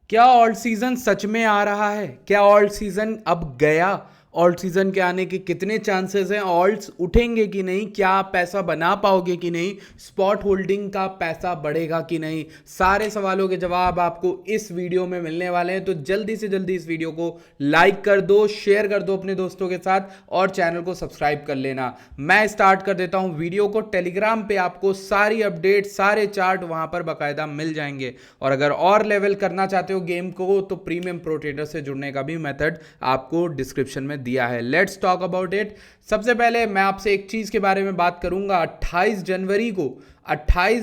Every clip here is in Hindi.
क्या ऑल्ट सीजन सच में आ रहा है? क्या ऑल्ट सीजन अब गया? ऑल्ट सीजन के आने के कितने चांसेस हैं? ऑल्ट्स उठेंगे कि नहीं? क्या आप पैसा बना पाओगे कि नहीं? स्पॉट होल्डिंग का पैसा बढ़ेगा कि नहीं? सारे सवालों के जवाब आपको इस वीडियो में मिलने वाले हैं। तो जल्दी से जल्दी इस वीडियो को लाइक कर दो, शेयर कर दो अपने दोस्तों के साथ और चैनल को सब्सक्राइब कर लेना। मैं स्टार्ट कर देता हूं वीडियो को। टेलीग्राम पे आपको सारी अपडेट, सारे चार्ट वहां पर बाकायदा मिल जाएंगे। और अगर और लेवल करना चाहते हो गेम को तो प्रीमियम प्रो ट्रेडर से जुड़ने का भी मेथड आपको डिस्क्रिप्शन में दिया है। Let's talk about it. सबसे पहले मैं आपसे एक चीज के बारे में बात करूंगा। 28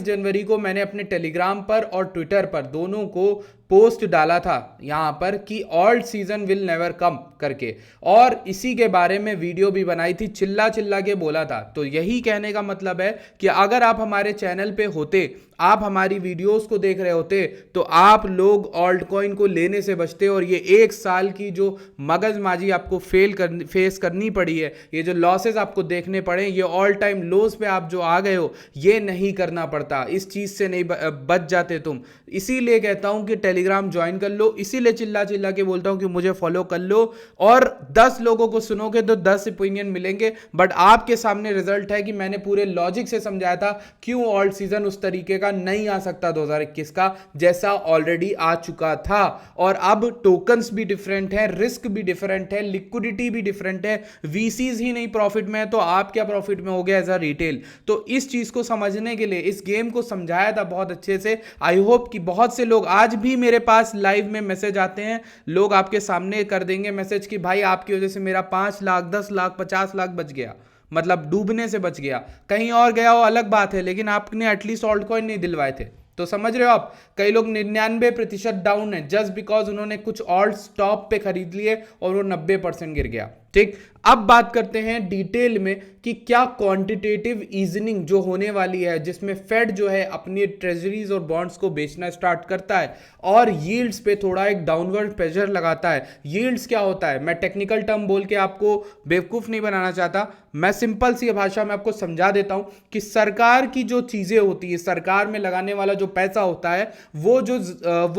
जनवरी को मैंने अपने टेलीग्राम पर और ट्विटर पर दोनों को पोस्ट डाला था यहां पर कि alt season will never come करके, और इसी के बारे में वीडियो भी बनाई थी, चिल्ला चिल्ला के बोला था। तो यही कहने का मतलब है कि अगर आप हमारे चैनल पे होते, आप हमारी वीडियोस को देख रहे होते, तो आप लोग ऑल्ट कॉइन को लेने से बचते। और ये एक साल की जो मगजमाजी आपको फेस करनी पड़ी है, ये जो लॉसेस आपको देखने पड़े, ये ऑल टाइम लोज पे आप जो आ गए हो, ये नहीं करना पड़ता। इस चीज से नहीं बच जाते तुम। इसीलिए कहता हूं कि टेलीग्राम ज्वाइन कर लो, इसीलिए चिल्ला चिल्ला के बोलता हूं कि मुझे फॉलो कर लो। और 10 लोगों को सुनोगे तो 10 ओपिनियन मिलेंगे, बट आपके सामने रिजल्ट है कि मैंने पूरे लॉजिक से समझाया था क्यों ऑल्ट सीजन उस तरीके का नहीं आ सकता 2021 का, जैसा ऑलरेडी आ चुका था। और अब टोकन्स भी डिफरेंट है, रिस्क भी डिफरेंट है, लिक्विडिटी भी डिफरेंट है। वीसीज ही नहीं प्रॉफिट में है तो आप क्या प्रॉफिट में हो गया एज अ रिटेल? तो इस चीज को समझने के लिए इस गेम को समझाया था बहुत अच्छे से। आई होप कि बहुत से लोग, आज भी मेरे पास लाइव में मैसेज आते हैं, लोग आपके सामने कर देंगे मैसेज कि भाई आपकी वजह से मेरा 5 लाख, 10 लाख, 50 लाख बच गया, मतलब डूबने से बच गया। कहीं और गया हो अलग बात है, लेकिन आपने एटलीस्ट ऑल्ट कॉइन नहीं दिलवाए थे। तो समझ रहे हो आप? कई लोग 99% डाउन है जस्ट बिकॉज उन्होंने कुछ ऑल्ट टॉप पे खरीद लिए और वो 90% गिर गया। ठीक, अब बात करते हैं डिटेल में कि क्या क्वांटिटेटिव ईजनिंग जो होने वाली है, जिसमें फेड जो है अपनी ट्रेजरीज और बॉन्ड्स को बेचना स्टार्ट करता है और यील्ड्स पे थोड़ा एक डाउनवर्ड प्रेशर लगाता है। यील्ड्स क्या होता है? मैं टेक्निकल टर्म बोल के आपको बेवकूफ नहीं बनाना चाहता, मैं सिंपल सी भाषा में आपको समझा देता हूं कि सरकार की जो चीजें होती है, सरकार में लगाने वाला जो पैसा होता है, वो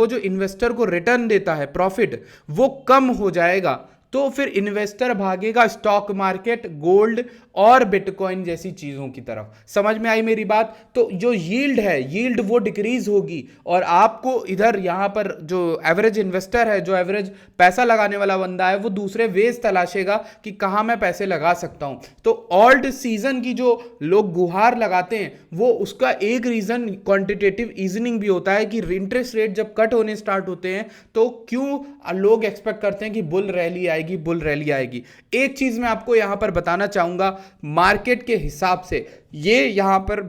जो इन्वेस्टर को रिटर्न देता है, प्रॉफिट, वो कम हो जाएगा। तो फिर इन्वेस्टर भागेगा स्टॉक मार्केट, गोल्ड और बिटकॉइन जैसी चीजों की तरफ। समझ में आई मेरी बात? तो जो यील्ड है, यील्ड वो डिक्रीज होगी और आपको इधर यहां पर जो एवरेज इन्वेस्टर है, जो एवरेज पैसा लगाने वाला बंदा है, वो दूसरे वेज तलाशेगा कि कहां मैं पैसे लगा सकता हूं। तो ऑल्ट सीजन की जो लोग गुहार लगाते हैं, वो उसका एक रीजन क्वांटिटेटिव ईजनिंग भी होता है कि इंटरेस्ट रेट जब कट होने स्टार्ट होते हैं तो क्यों लोग एक्सपेक्ट करते हैं कि बुल रैली आएगी, बुल रैली आएगी। एक चीज मैं आपको यहां पर बताना चाहूंगा मार्केट के हिसाब से, ये यहां पर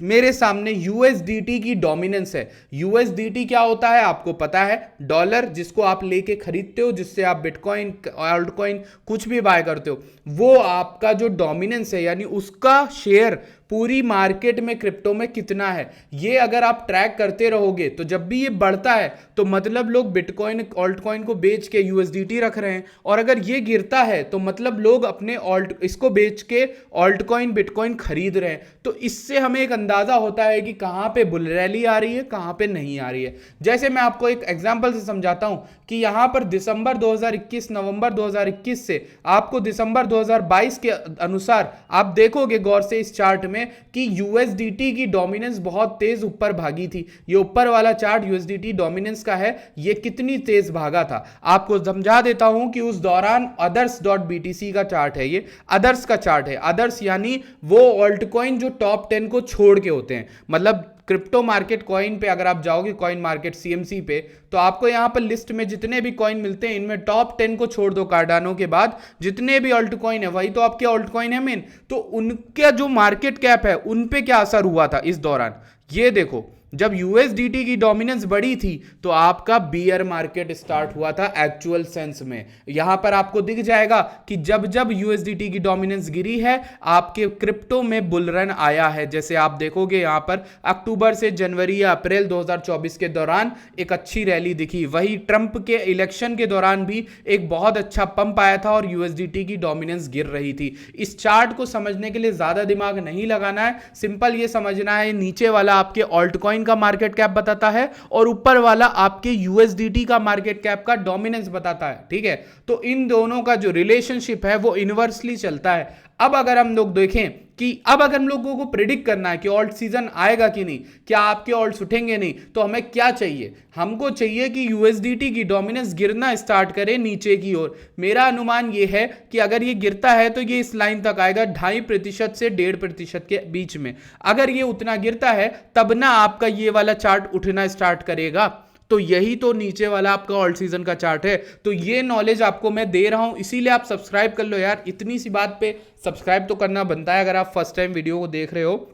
मेरे सामने यूएसडीटी की डोमिनेंस है। यूएसडीटी क्या होता है आपको पता है? डॉलर, जिसको आप लेके खरीदते हो, जिससे आप बिटकॉइन, ऑल्ट कॉइन कुछ भी बाय करते हो, वो आपका जो डोमिनेंस है, यानी उसका शेयर पूरी मार्केट में क्रिप्टो में कितना है, ये अगर आप ट्रैक करते रहोगे तो जब भी ये बढ़ता है तो मतलब लोग बिटकॉइन, ऑल्ट कॉइन को बेच के यूएसडीटी रख रहे हैं, और अगर ये गिरता है तो मतलब लोग अपने इसको बेच के ऑल्ट कॉइन, बिटकॉइन खरीद रहे हैं। तो इससे हमें एक अंदाजा होता है कि कहां पे बुल रैली आ रही है, कहां पे नहीं आ रही है। जैसे मैं आपको एक एग्जांपल से समझाता हूं कि यहां पर दिसंबर 2021, नवंबर 2021 से आपको दिसंबर 2022 के अनुसार आप देखोगे गौर से इस चार्ट में कि यूएसडीटी की डोमिनेंस बहुत तेज ऊपर भागी थी। ये ऊपर वाला चार्ट यूएसडीटी डोमिनेंस का है, ये कितनी तेज भागा था आपको समझा देता हूं कि उस दौरान others.btc का चार्ट है, ये अदर्स का चार्ट है। अदर्स यानी वो ऑल्ट कॉइन जो टॉप 10 को छोड़ के होते हैं। मतलब क्रिप्टो मार्केट कॉइन पे अगर आप जाओगे, कॉइन मार्केट सीएमसी पे, तो आपको यहां पर लिस्ट में जितने भी कॉइन मिलते हैं, इनमें टॉप 10 को छोड़ दो, कार्डानो के बाद जितने भी ऑल्ट कॉइन है वही तो आपके ऑल्ट कॉइन है मेन। तो उनका जो मार्केट कैप है, उन पे क्या असर हुआ था इस दौरान, ये देखो। जब यूएसडीटी की डोमिनेंस बढ़ी थी तो आपका बियर मार्केट स्टार्ट हुआ था एक्चुअल सेंस में। यहां पर आपको दिख जाएगा कि जब जब यूएसडीटी की डोमिनेंस गिरी है, आपके क्रिप्टो में बुल रन आया है। जैसे आप देखोगे यहां पर अक्टूबर से जनवरी या अप्रैल 2024 के दौरान एक अच्छी रैली दिखी। वही ट्रंप के इलेक्शन के दौरान भी एक बहुत अच्छा पंप आया था और यूएसडीटी की डोमिनेंस गिर रही थी। इस चार्ट को समझने के लिए ज्यादा दिमाग नहीं लगाना है, सिंपल ये समझना है नीचे वाला आपके ऑल्ट कॉइन बिटकॉइन का मार्केट कैप बताता है और ऊपर वाला आपके यूएसडीटी का मार्केट कैप का डोमिनेंस बताता है, ठीक है। तो इन दोनों का जो रिलेशनशिप है वो इनवर्सली चलता है। अब अगर हम लोग देखें कि अब अगर हम लोगों को प्रिडिक्ट करना है कि ऑल्ट सीजन आएगा कि नहीं, क्या आपके ऑल्ट्स उठेंगे नहीं, तो हमें क्या चाहिए, हमको चाहिए कि यूएसडीटी की डोमिनेंस गिरना स्टार्ट करे नीचे की ओर। मेरा अनुमान यह है कि अगर ये गिरता है तो ये इस लाइन तक आएगा 2.5% से 1.5% के बीच में। अगर ये उतना गिरता है तब ना आपका ये वाला चार्ट उठना स्टार्ट करेगा। तो यही तो नीचे वाला आपका ऑल सीजन का चार्ट है। तो ये नॉलेज आपको मैं दे रहा हूं, इसीलिए आप सब्सक्राइब कर लो यार। इतनी सी बात पे सब्सक्राइब तो करना बनता है अगर आप फर्स्ट टाइम वीडियो को देख रहे हो।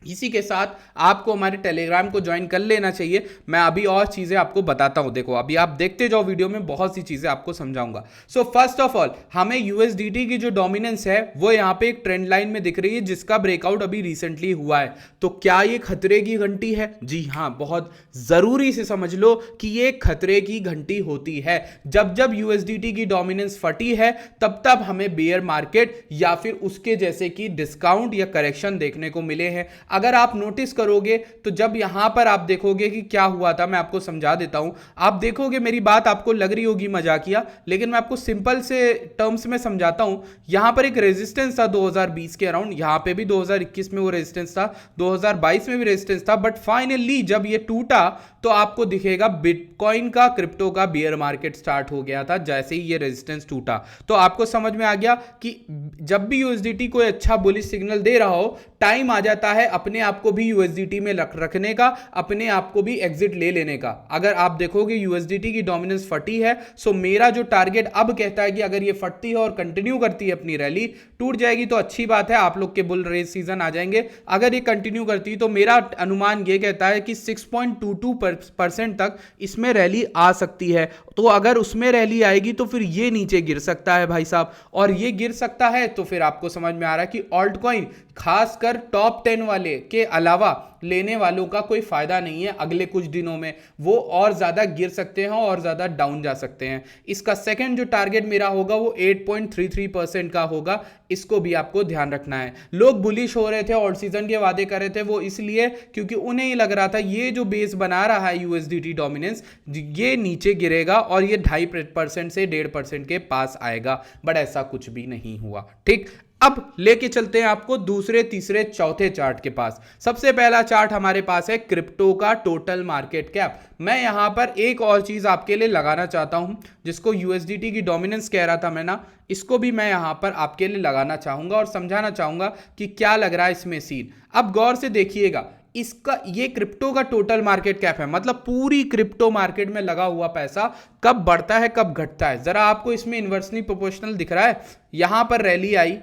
इसी के साथ आपको हमारे टेलीग्राम को ज्वाइन कर लेना चाहिए। मैं अभी और चीज़ें आपको बताता हूं, देखो अभी आप देखते जाओ वीडियो में, बहुत सी चीज़ें आपको समझाऊंगा। सो फर्स्ट ऑफ ऑल हमें यूएसडीटी की जो डोमिनेंस है वो यहाँ पे एक ट्रेंड लाइन में दिख रही है जिसका ब्रेकआउट अभी रिसेंटली हुआ है। तो क्या ये खतरे की घंटी है? जी हाँ, बहुत ज़रूरी से समझ लो कि ये खतरे की घंटी होती है। जब जब यूएसडीटी की डोमिनेंस फटी है तब तब हमें बेयर मार्केट या फिर उसके जैसे कि डिस्काउंट या करेक्शन देखने को मिले हैं। अगर आप नोटिस करोगे तो जब यहां पर आप देखोगे कि क्या हुआ था, मैं आपको समझा देता हूं। आप देखोगे मेरी बात आपको लग रही होगी मजाकिया, लेकिन मैं आपको सिंपल से टर्म्स में समझाता हूं। यहां पर एक रेजिस्टेंस था 2020 के अराउंड, यहां पे भी 2021 में वो रेजिस्टेंस था, 2022 में भी रेजिस्टेंस था, बट फाइनली जब ये टूटा तो आपको दिखेगा बिटकॉइन का, क्रिप्टो का बियर मार्केट स्टार्ट हो गया था जैसे ही ये रेजिस्टेंस टूटा। तो आपको समझ में आ गया कि जब भी यूएसडीटी कोई अच्छा बुलिश सिग्नल दे रहा हो, टाइम आ जाता है अपने आप को भी यूएसडीटी में रखने का, अपने आप को भी एग्जिट ले लेने का। अगर आप देखोगे यूएसडीटी की डोमिनेंस फटी है, सो मेरा जो टारगेट अब कहता है कि अगर ये फटती है और कंटिन्यू करती है अपनी रैली, टूट जाएगी तो अच्छी बात है, आप लोग के बुल रेस सीजन आ जाएंगे। अगर ये कंटिन्यू करती है तो मेरा अनुमान ये कहता है कि 6.22% तक इसमें रैली आ सकती है। तो अगर उसमें रैली आएगी तो फिर ये नीचे गिर सकता है भाई साहब, और ये गिर सकता है तो फिर आपको समझ में आ रहा है कि ऑल्ट कॉइन खासकर टॉप 10 वाले के अलावा लेने वालों का कोई फायदा नहीं है। अगले कुछ दिनों में वो और ज्यादा गिर सकते हैं और ज्यादा डाउन जा सकते हैं। इसका सेकंड जो टारगेट मेरा होगा वो 8.33% का होगा, इसको भी आपको ध्यान रखना है। लोग बुलिश हो रहे थे, ऑल सीजन के वादे कर रहे थे, वो इसलिए क्योंकि उन्हें ही लग रहा था ये जो बेस बना रहा है यूएसडीटी डोमिनेंस, ये नीचे गिरेगा और ये 2.5% से 1.5% के पास आएगा, बट ऐसा कुछ भी नहीं हुआ। ठीक, अब लेके चलते हैं आपको दूसरे, तीसरे, चौथे चार्ट के पास। सबसे पहला चार्ट हमारे पास है क्रिप्टो का टोटल मार्केट कैप। मैं यहां पर एक और चीज आपके लिए लगाना चाहता हूं, जिसको यूएसडीटी की डोमिनेंस कह रहा था मैं ना, इसको भी मैं यहां पर आपके लिए लगाना चाहूंगा और समझाना चाहूंगा कि क्या लग रहा है इसमें सीन। अब गौर से देखिएगा, इसका ये क्रिप्टो का टोटल मार्केट कैप है, मतलब पूरी क्रिप्टो मार्केट में लगा हुआ पैसा कब बढ़ता है कब घटता है। जरा आपको इसमें इन्वर्सली प्रोपोर्शनल दिख रहा है। यहां पर रैली आई,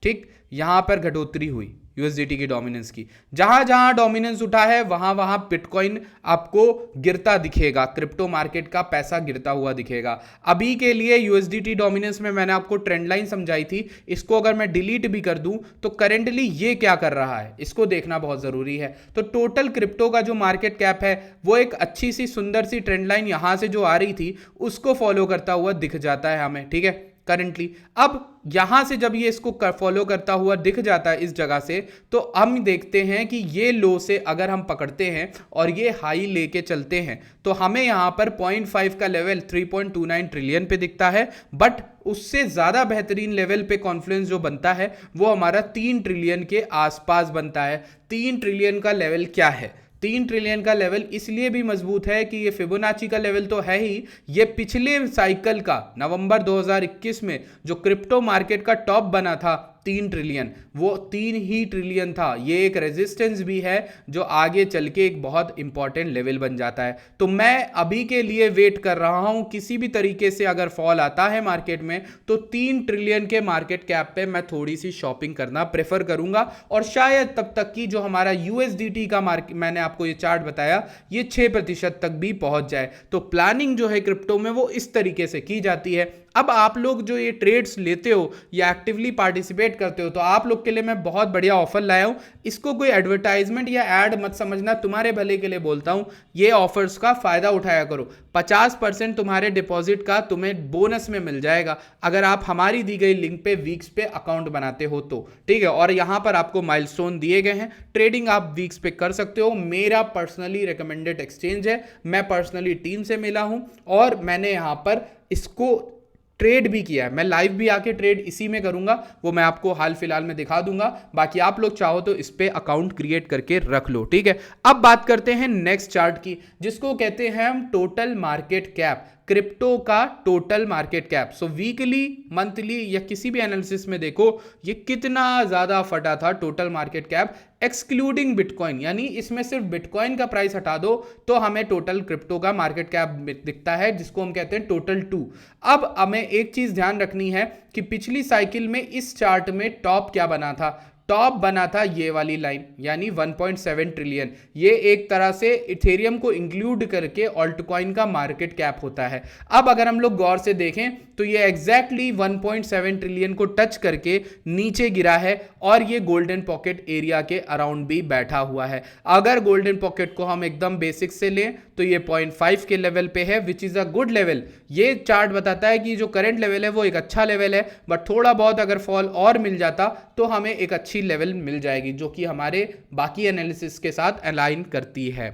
ठीक, यहां पर घटोतरी हुई यूएसडीटी की डोमिनेंस की, जहां जहां डोमिनेंस उठा है वहां वहां बिटकॉइन आपको गिरता दिखेगा, क्रिप्टो मार्केट का पैसा गिरता हुआ दिखेगा। अभी के लिए यूएसडीटी डोमिनेंस में मैंने आपको ट्रेंड लाइन समझाई थी, इसको अगर मैं डिलीट भी कर दूं तो करेंटली ये क्या कर रहा है इसको देखना बहुत जरूरी है। तो टोटल क्रिप्टो का जो मार्केट कैप है वो एक अच्छी सी सुंदर सी ट्रेंड लाइन यहां से जो आ रही थी उसको फॉलो करता हुआ दिख जाता है हमें, ठीक है, करंटली। अब यहां से जब ये इसको फॉलो करता हुआ दिख जाता है इस जगह से, तो हम देखते हैं कि ये लो से अगर हम पकड़ते हैं और ये हाई लेके चलते हैं तो हमें यहां पर 0.5 का लेवल 3.29 ट्रिलियन पे दिखता है, बट उससे ज्यादा बेहतरीन लेवल पे कॉन्फ्लुएंस जो बनता है वो हमारा 3 ट्रिलियन के आसपास बनता है। 3 ट्रिलियन का लेवल क्या है? 3 ट्रिलियन का लेवल इसलिए भी मजबूत है कि ये फिबोनाची का लेवल तो है ही, ये पिछले साइकिल का नवंबर 2021 में जो क्रिप्टो मार्केट का टॉप बना था 3 ट्रिलियन, वो 3 ही ट्रिलियन था। ये एक रेजिस्टेंस भी है जो आगे चल के एक बहुत इंपॉर्टेंट लेवल बन जाता है। तो मैं अभी के लिए वेट कर रहा हूं, किसी भी तरीके से अगर फॉल आता है मार्केट में तो 3 ट्रिलियन के मार्केट कैप पे मैं थोड़ी सी शॉपिंग करना प्रेफर करूंगा, और शायद तब तक की जो हमारा यूएसडीटी का मार्केट, मैंने आपको ये चार्ट बताया, ये 6% तक भी पहुंच जाए। तो प्लानिंग जो है क्रिप्टो में वो इस तरीके से की जाती है। अब आप लोग जो ये ट्रेड्स लेते हो या एक्टिवली पार्टिसिपेट करते हो, तो आप लोग के लिए मैं बहुत बढ़िया ऑफर लाया हूं। इसको कोई एडवर्टाइजमेंट या ऐड मत समझना, तुम्हारे भले के लिए बोलता हूं। ये ऑफर्स का फायदा उठाया करो। 50% तुम्हारे डिपॉजिट का तुम्हें बोनस में मिल जाएगा अगर आप हमारी दी गई लिंक पे वीक्स पे अकाउंट बनाते हो तो, ठीक है। और यहां पर आपको माइलस्टोन दिए गए हैं, ट्रेडिंग आप वीक्स पे कर सकते हो। मेरा पर्सनली रिकमेंडेड एक्सचेंज है, मैं पर्सनली टीम से मिला हूं और मैंने यहां पर इसको ट्रेड भी किया है। मैं लाइव भी आके ट्रेड इसी में करूंगा, वो मैं आपको हाल फिलहाल में दिखा दूंगा। बाकी आप लोग चाहो तो इस पे अकाउंट क्रिएट करके रख लो, ठीक है। अब बात करते हैं नेक्स्ट चार्ट की, जिसको कहते हैं हम टोटल मार्केट कैप, क्रिप्टो का टोटल मार्केट कैप। सो वीकली, मंथली या किसी भी एनालिसिस में देखो ये कितना ज्यादा फटा था total market cap excluding bitcoin, यानी इसमें सिर्फ बिटकॉइन का प्राइस हटा दो तो हमें टोटल क्रिप्टो का मार्केट कैप दिखता है, जिसको हम कहते हैं टोटल 2। अब हमें एक चीज ध्यान रखनी है कि पिछली साइकिल में इस चार्ट में टॉप क्या बना था, टॉप बना था ये वाली लाइन, यानी 1.7 ट्रिलियन। ये एक तरह से इथेरियम को इंक्लूड करके ऑल्टकॉइन का मार्केट कैप होता है। अब अगर हम लोग गौर से देखें तो ये एग्जैक्टली 1.7 ट्रिलियन को टच करके नीचे गिरा है और ये गोल्डन पॉकेट एरिया के अराउंड भी बैठा हुआ है। अगर गोल्डन पॉकेट को हम एकदम बेसिक से लें तो ये 0.5 के लेवल पे है, which is a good level. ये चार्ट बताता है कि जो करंट लेवल है वो एक अच्छा लेवल है, बट थोड़ा बहुत अगर फॉल और मिल जाता तो हमें एक अच्छी लेवल मिल जाएगी, जो कि हमारे बाकी एनालिसिस के साथ अलाइन करती है।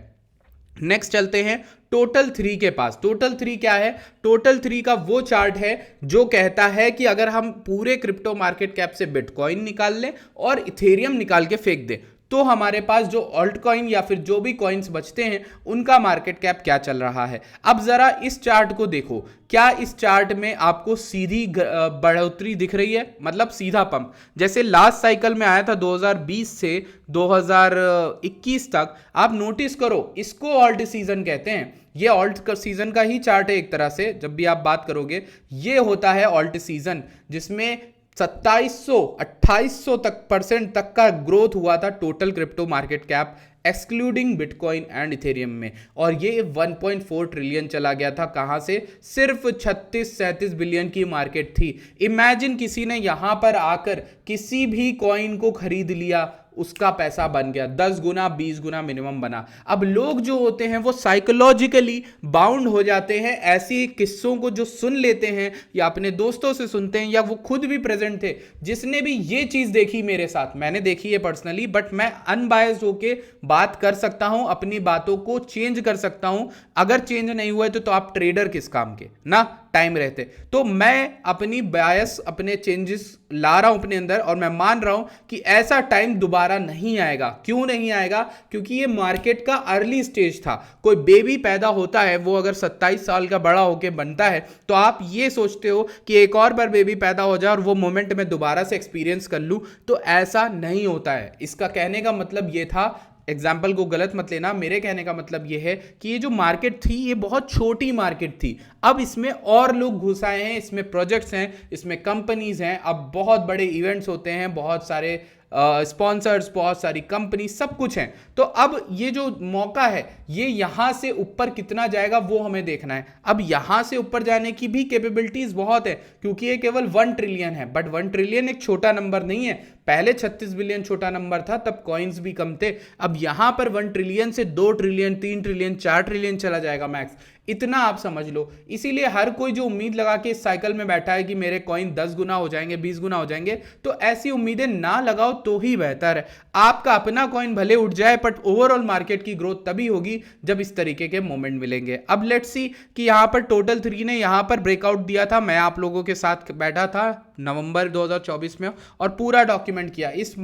नेक्स्ट चलते हैं टोटल 3 के पास। टोटल 3 क्या है? टोटल 3 का वो चार्ट है जो कहता है कि अगर हम पूरे क्रिप्टो मार्केट कैप से बिटकॉइन निकाल लें और इथेरियम निकाल के फेंक दें तो हमारे पास जो ऑल्ट कॉइन या फिर जो भी कॉइन्स बचते हैं उनका मार्केट कैप क्या चल रहा है। अब जरा इस चार्ट को देखो, क्या इस चार्ट में आपको सीधी बढ़ोतरी दिख रही है, मतलब सीधा पंप जैसे लास्ट साइकिल में आया था 2020 से 2021 तक। आप नोटिस करो, इसको ऑल्ट सीजन कहते हैं। ये ऑल्ट सीजन का ही चार्ट है एक तरह से, जब भी आप बात करोगे ये होता है ऑल्ट सीजन, जिसमें 2700-2800 परसेंट तक का ग्रोथ हुआ था total crypto market cap excluding bitcoin and Ethereum में। और ये 1.4 ट्रिलियन चला गया था, कहां से? सिर्फ 36-37 बिलियन की मार्केट थी। इमेजिन किसी ने यहां पर आकर किसी भी कॉइन को खरीद लिया, उसका पैसा बन गया 10 गुना 20 गुना मिनिमम बना। अब लोग जो होते हैं वो साइकोलॉजिकली बाउंड हो जाते हैं ऐसी किस्सों को जो सुन लेते हैं या अपने दोस्तों से सुनते हैं या वो खुद भी प्रेजेंट थे। जिसने भी ये चीज देखी मेरे साथ, मैंने देखी है पर्सनली, बट मैं अनबायस्ड होके बात कर सकता हूं, अपनी बातों को चेंज कर सकता हूं। अगर चेंज नहीं हुए तो आप ट्रेडर किस काम के ना, टाइम रहते। तो मैं अपनी बायस, अपने चेंजेस ला रहा हूं अपने अंदर और मैं मान रहा हूं कि ऐसा टाइम दोबारा नहीं आएगा। क्यों नहीं आएगा? क्योंकि ये मार्केट का अर्ली स्टेज था। कोई बेबी पैदा होता है, वो अगर 27 साल का बड़ा होके बनता है तो आप ये सोचते हो कि एक और बार बेबी पैदा हो जाए और वो मोमेंट में दोबारा से एक्सपीरियंस कर लूं, तो ऐसा नहीं होता है। इसका कहने का मतलब ये था, एग्जाम्पल को गलत मत लेना, मेरे कहने का मतलब ये है कि ये जो मार्केट थी ये बहुत छोटी मार्केट थी। अब इसमें और लोग घुस आए हैं, इसमें प्रोजेक्ट्स हैं, इसमें कंपनीज हैं, अब बहुत बड़े इवेंट्स होते हैं, बहुत सारे स्पॉन्सर्स, बहुत सारी कंपनी, सब कुछ हैं। तो अब ये जो मौका है ये यहां से ऊपर कितना जाएगा वो हमें देखना है। अब यहां से ऊपर जाने की भी कैपेबिलिटीज बहुत है, क्योंकि ये केवल 1 ट्रिलियन है, बट 1 ट्रिलियन एक छोटा नंबर नहीं है। पहले 36 बिलियन छोटा नंबर था, तब कॉइन्स भी कम थे। अब यहां पर 1 ट्रिलियन से 2 ट्रिलियन, 3 ट्रिलियन, 4 ट्रिलियन चला जाएगा मैक्स। इतना आप समझ लो। इसीलिए हर कोई जो उम्मीद लगा के इस साइकिल में बैठा है कि मेरे कॉइन 10 गुना हो जाएंगे, 20 गुना हो जाएंगे, तो ऐसी उम्मीदें ना लगाओ तो ही बेहतर है। आपका अपना कॉइन भले उठ जाए, बट ओवरऑल मार्केट की ग्रोथ तभी होगी जब इस तरीके के मोमेंट मिलेंगे। अब लेट्स सी कि यहां पर टोटल 3 ने यहां पर ब्रेकआउट दिया था। मैं आप लोगों के साथ बैठा था नवंबर 2024 में और पूरा डॉक्यूमेंट किया। इस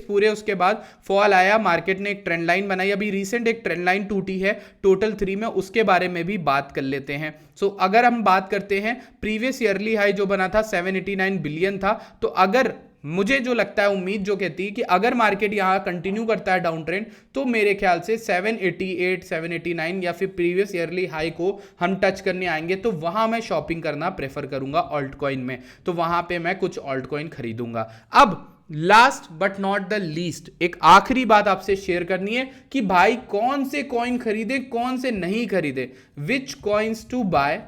पूरे उसके बाद फॉल आया, मार्केट ने एक ट्रेंड लाइन बनाई। अभी रिसेंट एक ट्रेंड लाइन टूटी है टोटल 3 में, उसके बारे में भी बात कर लेते हैं। सो अगर हम बात करते हैं, प्रीवियस ईयरली हाई जो बना था 789 बिलियन था। तो अगर मुझे जो लगता है, उम्मीद जो कहती है कि अगर मार्केट यहां कंटिन्यू करता है डाउन ट्रेंड, तो मेरे ख्याल से 788, 789 या फिर प्रीवियस ईयरली हाई को हम टच करने आएंगे, तो वहां मैं शॉपिंग करना प्रेफर करूंगा ऑल्ट कॉइन में। तो वहां पे मैं कुछ ऑल्ट कॉइन खरीदूंगा। अब last but not the least, एक आखिरी बात आपसे शेयर करनी है कि भाई कौन से कॉइन खरीदे, कौन से नहीं खरीदे, which coins to buy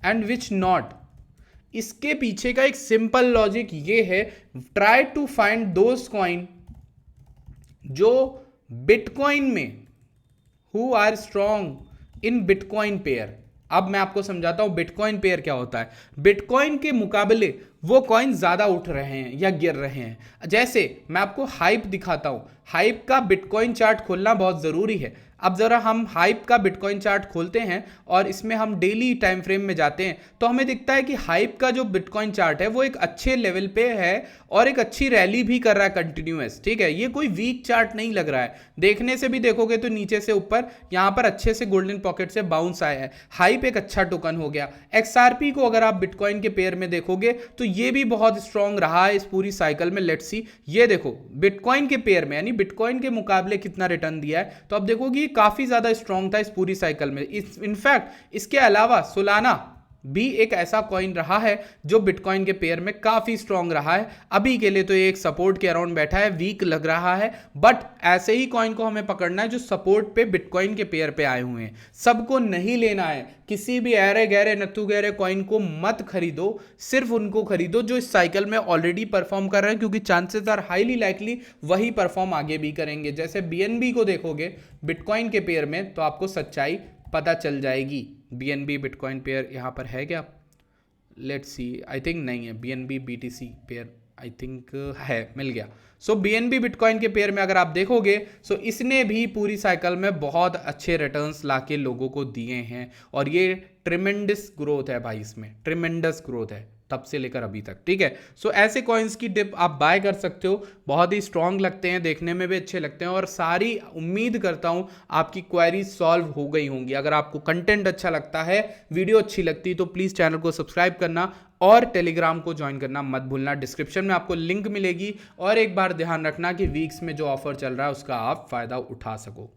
and which not. इसके पीछे का एक सिंपल लॉजिक ये है, try to find those coin जो बिटकॉइन में who are strong in bitcoin pair. अब मैं आपको समझाता हूं बिटकॉइन पेयर क्या होता है। बिटकॉइन के मुकाबले वो कॉइन ज्यादा उठ रहे हैं या गिर रहे हैं। जैसे मैं आपको हाइप दिखाता हूं, हाइप का बिटकॉइन चार्ट खोलना बहुत जरूरी है। अब जरा हम हाइप का बिटकॉइन चार्ट खोलते हैं और इसमें हम डेली टाइम फ्रेम में जाते हैं तो हमें दिखता है कि हाइप का जो बिटकॉइन चार्ट है वो एक अच्छे लेवल पे है और एक अच्छी रैली भी कर रहा है कंटिन्यूअस, ठीक है। ये कोई वीक चार्ट नहीं लग रहा है, देखने से भी देखोगे तो नीचे से ऊपर यहां पर अच्छे से गोल्डन पॉकेट से बाउंस आया है। हाइप एक अच्छा टोकन हो गया। एक्सआरपी को अगर आप बिटकॉइन के पेयर में देखोगे तो ये भी बहुत स्ट्रांग रहा है इस पूरी साइकिल में। लेट्स सी, ये देखो बिटकॉइन के पेयर में यानी बिटकॉइन के मुकाबले कितना रिटर्न दिया है, तो अब देखोगे काफी ज्यादा स्ट्रांग था इस पूरी साइकिल में। इनफैक्ट इसके अलावा सोलाना भी एक ऐसा कॉइन रहा है जो बिटकॉइन के पेयर में काफी स्ट्रांग रहा है। अभी के लिए तो ये एक सपोर्ट के अराउंड बैठा है, वीक लग रहा है, बट ऐसे ही कॉइन को हमें पकड़ना है जो सपोर्ट पे बिटकॉइन के पेयर पे आए हुए हैं। सबको नहीं लेना है, किसी भी ऐरे गहरे नत्थु गहरे कॉइन को मत खरीदो, सिर्फ उनको खरीदो जो इस साइकिल में ऑलरेडी परफॉर्म कर रहे हैं, क्योंकि चांसेस आर हाईली लाइकली वही परफॉर्म आगे भी करेंगे। जैसे बीएनबी को देखोगे बिटकॉइन के पेयर में तो आपको सच्चाई पता चल जाएगी। बीएनबी बिटकॉइन पेयर यहाँ पर है क्या? लेट्स सी, आई थिंक नहीं है। BNB BTC pair I think है, मिल गया। सो बीएनबी बिटकॉइन के पेयर में अगर आप देखोगे सो इसने भी पूरी साइकिल में बहुत अच्छे रिटर्न्स लाके लोगों को दिए हैं और ये ट्रिमेंडस ग्रोथ है भाई, इसमें ट्रिमेंडस ग्रोथ है तब से लेकर अभी तक, ठीक है। सो ऐसे कॉइन्स की डिप आप बाय कर सकते हो, बहुत ही स्ट्रांग लगते हैं, देखने में भी अच्छे लगते हैं और सारी उम्मीद करता हूं आपकी क्वेरीज सॉल्व हो गई होंगी। अगर आपको कंटेंट अच्छा लगता है, वीडियो अच्छी लगती है तो प्लीज़ चैनल को सब्सक्राइब करना और टेलीग्राम को ज्वाइन करना मत भूलना। डिस्क्रिप्शन में आपको लिंक मिलेगी और एक बार ध्यान रखना कि वीक्स में जो ऑफर चल रहा है उसका आप फायदा उठा सको।